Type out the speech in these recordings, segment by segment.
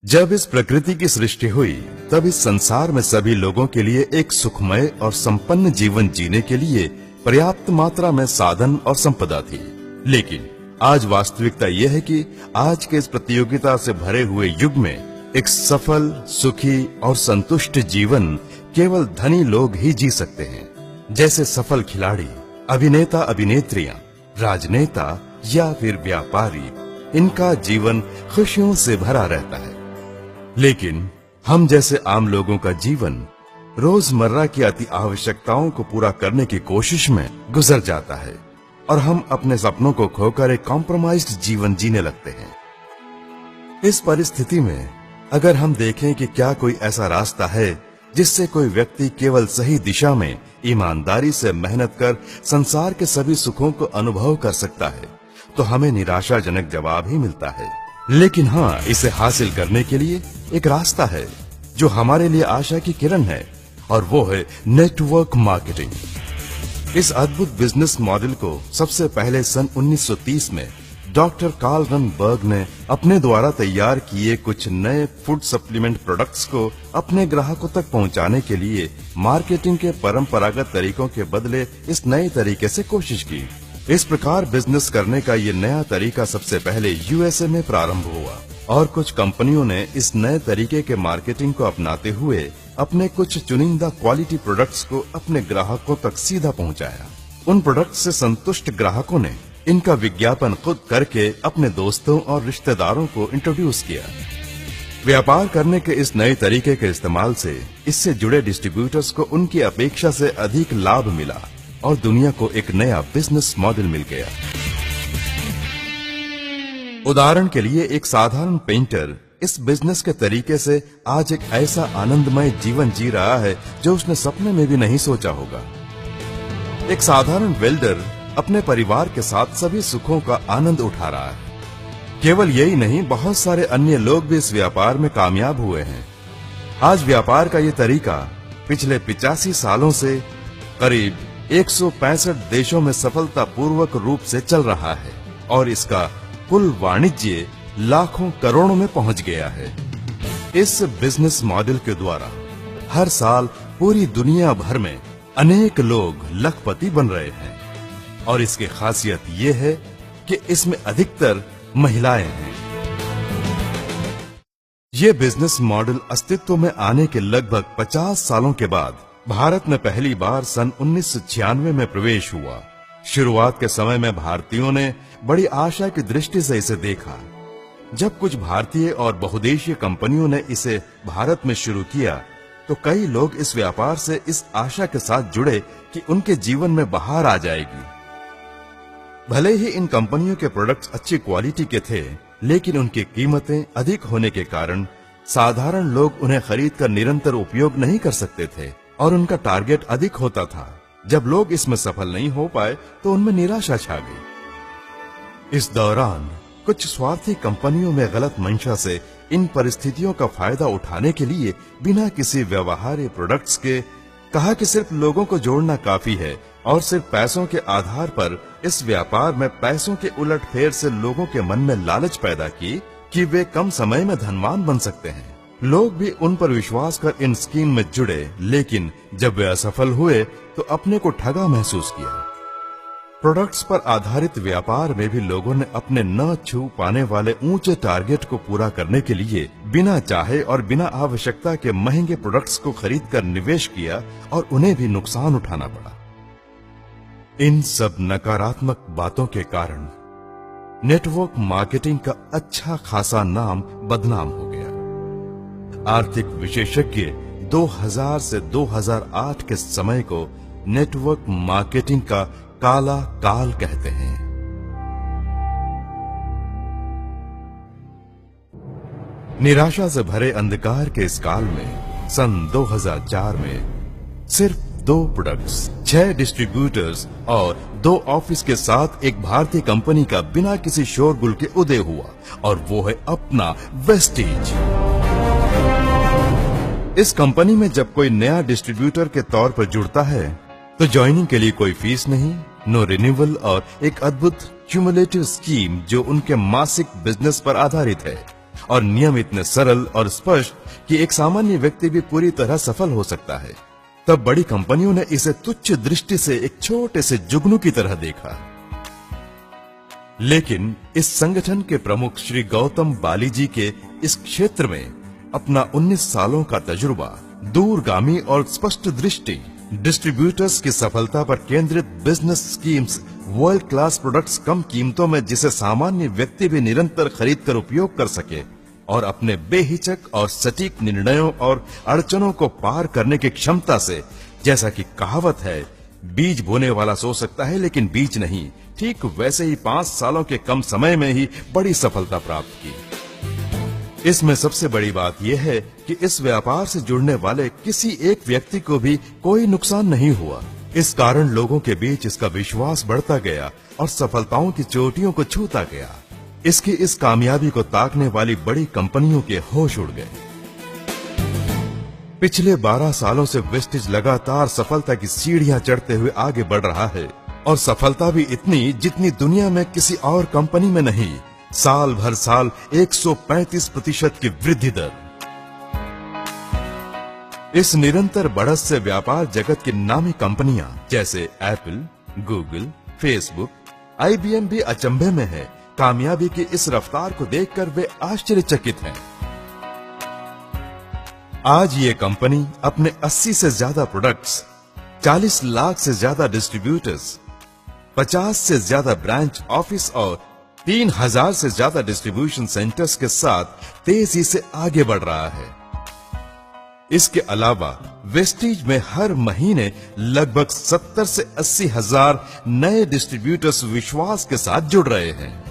जब इस प्रकृति की सृष्टि हुई तब इस संसार में सभी लोगों के लिए एक सुखमय और संपन्न जीवन जीने के लिए पर्याप्त मात्रा में साधन और संपदा थी। लेकिन आज वास्तविकता यह है कि आज के इस प्रतियोगिता से भरे हुए युग में एक सफल, सुखी और संतुष्ट जीवन केवल धनी लोग ही जी सकते हैं। जैसे सफल खिलाड़ी, अभिनेता अभिनेत्रियां, राजनेता या फिर व्यापारी, इनका जीवन खुशियों से भरा रहता है। लेकिन हम जैसे आम लोगों का जीवन रोजमर्रा की अति आवश्यकताओं को पूरा करने की कोशिश में गुजर जाता है और हम अपने सपनों को खोकर एक कॉम्प्रोमाइज्ड जीवन जीने लगते हैं। इस परिस्थिति में अगर हम देखें कि क्या कोई ऐसा रास्ता है जिससे कोई व्यक्ति केवल सही दिशा में ईमानदारी से मेहनत कर संसार के सभी सुखों को अनुभव कर सकता है, तो हमें निराशाजनक जवाब ही मिलता है। लेकिन हाँ, इसे हासिल करने के लिए एक रास्ता है जो हमारे लिए आशा की किरण है, और वो है नेटवर्क मार्केटिंग। इस अद्भुत बिजनेस मॉडल को सबसे पहले सन 1930 में डॉक्टर कार्ल रनबर्ग ने अपने द्वारा तैयार किए कुछ नए फूड सप्लीमेंट प्रोडक्ट्स को अपने ग्राहकों तक पहुंचाने के लिए मार्केटिंग के परंपरागत तरीकों के बदले इस नए तरीके से कोशिश की। इस प्रकार बिजनेस करने का ये नया तरीका सबसे पहले यूएसए में प्रारंभ हुआ और कुछ कंपनियों ने इस नए तरीके के मार्केटिंग को अपनाते हुए अपने कुछ चुनिंदा क्वालिटी प्रोडक्ट्स को अपने ग्राहकों तक सीधा पहुंचाया। उन प्रोडक्ट्स से संतुष्ट ग्राहकों ने इनका विज्ञापन खुद करके अपने दोस्तों और रिश्तेदारों को इंट्रोड्यूस किया। व्यापार करने के इस नए तरीके के इस्तेमाल से इससे जुड़े डिस्ट्रीब्यूटर्स को उनकी अपेक्षा से अधिक लाभ मिला और दुनिया को एक नया बिजनेस मॉडल मिल गया। उदाहरण के लिए एक साधारण पेंटर इस बिजनेस के तरीके से आज एक ऐसा आनंदमय जीवन जी रहा है जो उसने सपने में भी नहीं सोचा होगा। एक साधारण वेल्डर अपने परिवार के साथ सभी सुखों का आनंद उठा रहा है। केवल यही नहीं, बहुत सारे अन्य लोग भी इस व्यापार में कामयाब हुए हैं। आज व्यापार का ये तरीका पिछले 85 सालों से करीब 165 देशों में सफलतापूर्वक रूप से चल रहा है और इसका कुल वाणिज्य लाखों करोड़ों में पहुंच गया है। इस बिजनेस मॉडल के द्वारा हर साल पूरी दुनिया भर में अनेक लोग लखपति बन रहे हैं और इसकी खासियत ये है कि इसमें अधिकतर महिलाएं हैं। ये बिजनेस मॉडल अस्तित्व में आने के लगभग 50 सालों के बाद भारत में पहली बार सन 1996 में प्रवेश हुआ। शुरुआत के समय में भारतीयों ने बड़ी आशा की दृष्टि से इसे देखा। जब कुछ भारतीय और बहुदेशीय कंपनियों ने इसे भारत में शुरू किया तो कई लोग इस व्यापार से इस आशा के साथ जुड़े कि उनके जीवन में बहार आ जाएगी। भले ही इन कंपनियों के प्रोडक्ट्स अच्छी क्वालिटी के थे, लेकिन उनकी कीमतें अधिक होने के कारण साधारण लोग उन्हें खरीदकर निरंतर उपयोग नहीं कर सकते थे और उनका टारगेट अधिक होता था। जब लोग इसमें सफल नहीं हो पाए तो उनमें निराशा छा गई। इस दौरान कुछ स्वार्थी कंपनियों में गलत मंशा से इन परिस्थितियों का फायदा उठाने के लिए बिना किसी व्यवहार्य प्रोडक्ट्स के कहा कि सिर्फ लोगों को जोड़ना काफी है और सिर्फ पैसों के आधार पर इस व्यापार में पैसों के उलटफेर से लोगों के मन में लालच पैदा की कि वे कम समय में धनवान बन सकते हैं। लोग भी उन पर विश्वास कर इन स्कीम में जुड़े, लेकिन जब वे असफल हुए तो अपने को ठगा महसूस किया। प्रोडक्ट्स पर आधारित व्यापार में भी लोगों ने अपने न छू पाने वाले ऊंचे टारगेट को पूरा करने के लिए बिना चाहे और बिना आवश्यकता के महंगे प्रोडक्ट्स को खरीदकर निवेश किया और उन्हें भी नुकसान उठाना पड़ा। इन सब नकारात्मक बातों के कारण नेटवर्क मार्केटिंग का अच्छा खासा नाम बदनाम हो गया। आर्थिक विशेषज्ञ 2000 से 2008 के समय को नेटवर्क मार्केटिंग का काला काल कहते हैं। निराशा से भरे अंधकार के इस काल में सन 2004 में सिर्फ 2 प्रोडक्ट्स, 6 डिस्ट्रीब्यूटर्स और 2 ऑफिस के साथ एक भारतीय कंपनी का बिना किसी शोरगुल के उदय हुआ और वो है अपना वेस्टीज। इस कंपनी में जब कोई नया डिस्ट्रीब्यूटर के तौर पर जुड़ता है तो ज्वाइनिंग के लिए कोई फीस नहीं, नो रिन्यूअल और एक अद्भुत क्यूमुलेटिव स्कीम जो उनके मासिक बिजनेस पर आधारित है और नियम इतने सरल और स्पष्ट कि एक सामान्य व्यक्ति भी पूरी तरह सफल हो सकता है, तब बड़ी कंपनियों ने इसे तुच्छ दृष्टि से एक छोटे से जुगनू की तरह देखा। लेकिन इस संगठन के प्रमुख श्री गौतम बालीजी के इस क्षेत्र में अपना 19 सालों का तजुर्बा, दूरगामी और स्पष्ट दृष्टि, डिस्ट्रीब्यूटर्स की सफलता पर केंद्रित business schemes, world class products कम कीमतों में जिसे सामान्य व्यक्ति भी निरंतर खरीद कर उपयोग कर सके, और अपने बेहिचक और सटीक निर्णयों और अड़चनों को पार करने की क्षमता से, जैसा कि कहावत है, बीज बोने वाला सो सकता है लेकिन बीज नहीं, ठीक वैसे ही 5 सालों के कम समय में ही बड़ी सफलता प्राप्त की। इसमें सबसे बड़ी बात यह है कि इस व्यापार से जुड़ने वाले किसी एक व्यक्ति को भी कोई नुकसान नहीं हुआ। इस कारण लोगों के बीच इसका विश्वास बढ़ता गया और सफलताओं की चोटियों को छूता गया। इसकी इस कामयाबी को ताकने वाली बड़ी कंपनियों के होश उड़ गए। पिछले 12 सालों से वेस्टिज लगातार सफलता की सीढ़ियां चढ़ते हुए आगे बढ़ रहा है, और सफलता भी इतनी जितनी दुनिया में किसी और कंपनी में नहीं। साल भर साल 135% की वृद्धि दर। इस निरंतर बढ़त से व्यापार जगत की नामी कंपनियां जैसे एप्पल, गूगल, फेसबुक, IBM भी अचंभे में है। कामयाबी की इस रफ्तार को देखकर वे आश्चर्यचकित हैं। आज ये कंपनी अपने 80 से ज्यादा प्रोडक्ट्स, 40 लाख से ज्यादा डिस्ट्रीब्यूटर्स, 50 से ज्यादा ब्रांच ऑफिस और 3000 से ज्यादा डिस्ट्रीब्यूशन सेंटर्स के साथ तेजी से आगे बढ़ रहा है। इसके अलावा वेस्टीज में हर महीने लगभग 70 से 80 हजार नए डिस्ट्रीब्यूटर्स विश्वास के साथ जुड़ रहे हैं।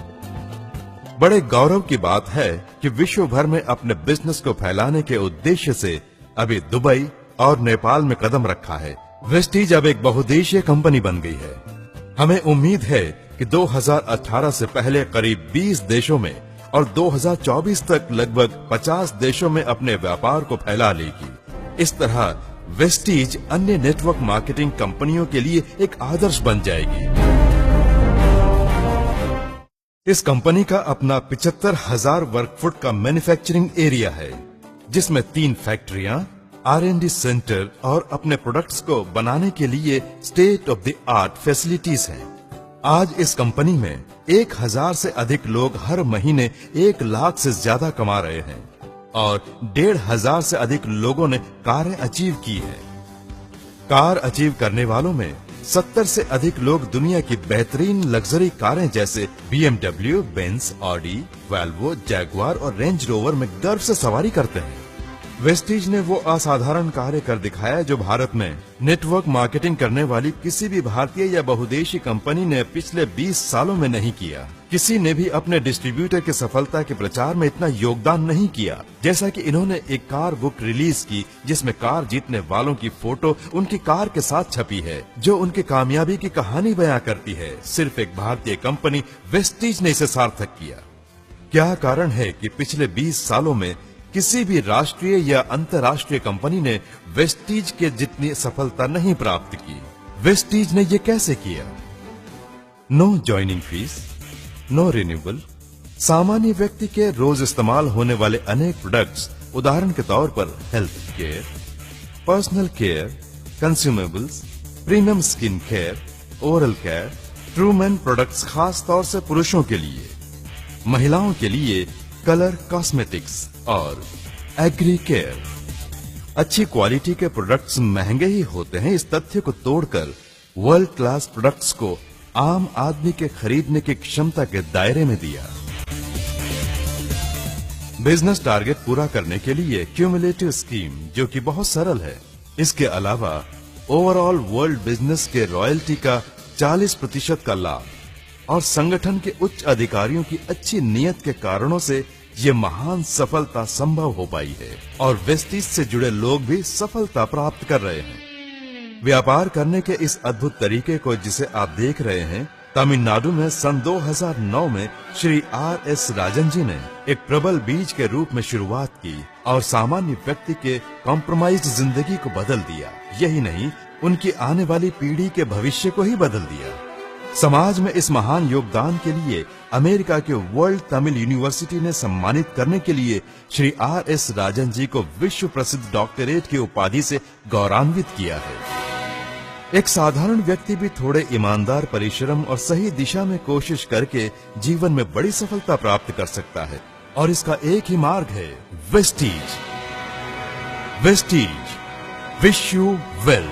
बड़े गौरव की बात है कि विश्व भर में अपने बिजनेस को फैलाने के उद्देश्य से अभी दुबई और नेपाल में कदम रखा है। वेस्टीज अब एक बहुदेशीय कंपनी बन गई है। हमें उम्मीद है कि 2018 से पहले करीब 20 देशों में और 2024 तक लगभग 50 देशों में अपने व्यापार को फैला लेगी। इस तरह वेस्टीज अन्य नेटवर्क मार्केटिंग कंपनियों के लिए एक आदर्श बन जाएगी। इस कंपनी का अपना 75,000 वर्ग फुट का मैन्युफैक्चरिंग एरिया है, जिसमें 3 फैक्ट्रियां, R&D सेंटर और अपने प्रोडक्ट्स को बनाने के लिए state of the art facilities हैं। आज इस कंपनी में 1000 से अधिक लोग हर महीने 1 लाख से ज्यादा कमा रहे हैं और 1500 से अधिक लोगों ने कारें अचीव की है। कार अचीव करने वालों में 70 से अधिक लोग दुनिया की बेहतरीन लग्जरी कारें जैसे BMW, Benz, Audi, Volvo, Jaguar और रेंज रोवर में गर्व से सवारी करते हैं। वेस्टीज ने वो असाधारण कार्य कर दिखाया जो भारत में नेटवर्क मार्केटिंग करने वाली किसी भी भारतीय या बहुदेशी कंपनी ने पिछले 20 सालों में नहीं किया। किसी ने भी अपने डिस्ट्रीब्यूटर की सफलता के प्रचार में इतना योगदान नहीं किया जैसा कि इन्होंने एक कार बुक रिलीज की, जिसमें कार जीतने वालों की फोटो उनकी कार के साथ छपी है, जो उनकी कामयाबी की कहानी बयां करती है। सिर्फ एक भारतीय कंपनी वेस्टीज ने इसे सार्थक किया। क्या कारण है कि पिछले 20 सालों में किसी भी राष्ट्रीय या अंतर्राष्ट्रीय कंपनी ने वेस्टीज के जितनी सफलता नहीं प्राप्त की? वेस्टीज ने ये कैसे किया? No joining fee, no renewable, सामान्य व्यक्ति के रोज इस्तेमाल होने वाले अनेक प्रोडक्ट्स, उदाहरण के तौर पर health care, personal care, consumables, premium skin care, oral care, ट्रूमैन प्रोडक्ट्स खास तौर से पुरुषों के लिए, महिलाओं के लिए कलर कॉस्मेटिक्स और एग्री केयर। अच्छी क्वालिटी के प्रोडक्ट्स महंगे ही होते हैं, इस तथ्य को तोड़कर वर्ल्ड क्लास प्रोडक्ट्स को आम आदमी के खरीदने की क्षमता के दायरे में दिया। बिजनेस टारगेट पूरा करने के लिए क्यूमुलेटिव स्कीम, जो कि बहुत सरल है। इसके अलावा ओवरऑल वर्ल्ड बिजनेस के रॉयल्टी का 40% का लाभ और संगठन के उच्च अधिकारियों की अच्छी नीयत के कारणों से ये महान सफलता संभव हो पाई है और वेस्टीज से जुड़े लोग भी सफलता प्राप्त कर रहे हैं। व्यापार करने के इस अद्भुत तरीके को जिसे आप देख रहे हैं, तमिलनाडु में सन 2009 में श्री R.S. राजन जी ने एक प्रबल बीज के रूप में शुरुआत की और सामान्य व्यक्ति के कॉम्प्रोमाइज्ड जिंदगी को बदल दिया। यही नहीं, उनकी आने वाली पीढ़ी के भविष्य को ही बदल दिया। समाज में इस महान योगदान के लिए अमेरिका के वर्ल्ड तमिल यूनिवर्सिटी ने सम्मानित करने के लिए श्री R.S. राजन जी को विश्व प्रसिद्ध डॉक्टरेट की उपाधि से गौरवान्वित किया है। एक साधारण व्यक्ति भी थोड़े ईमानदार परिश्रम और सही दिशा में कोशिश करके जीवन में बड़ी सफलता प्राप्त कर सकता है, और इसका एक ही मार्ग है Vestige. Vestige, wish you well.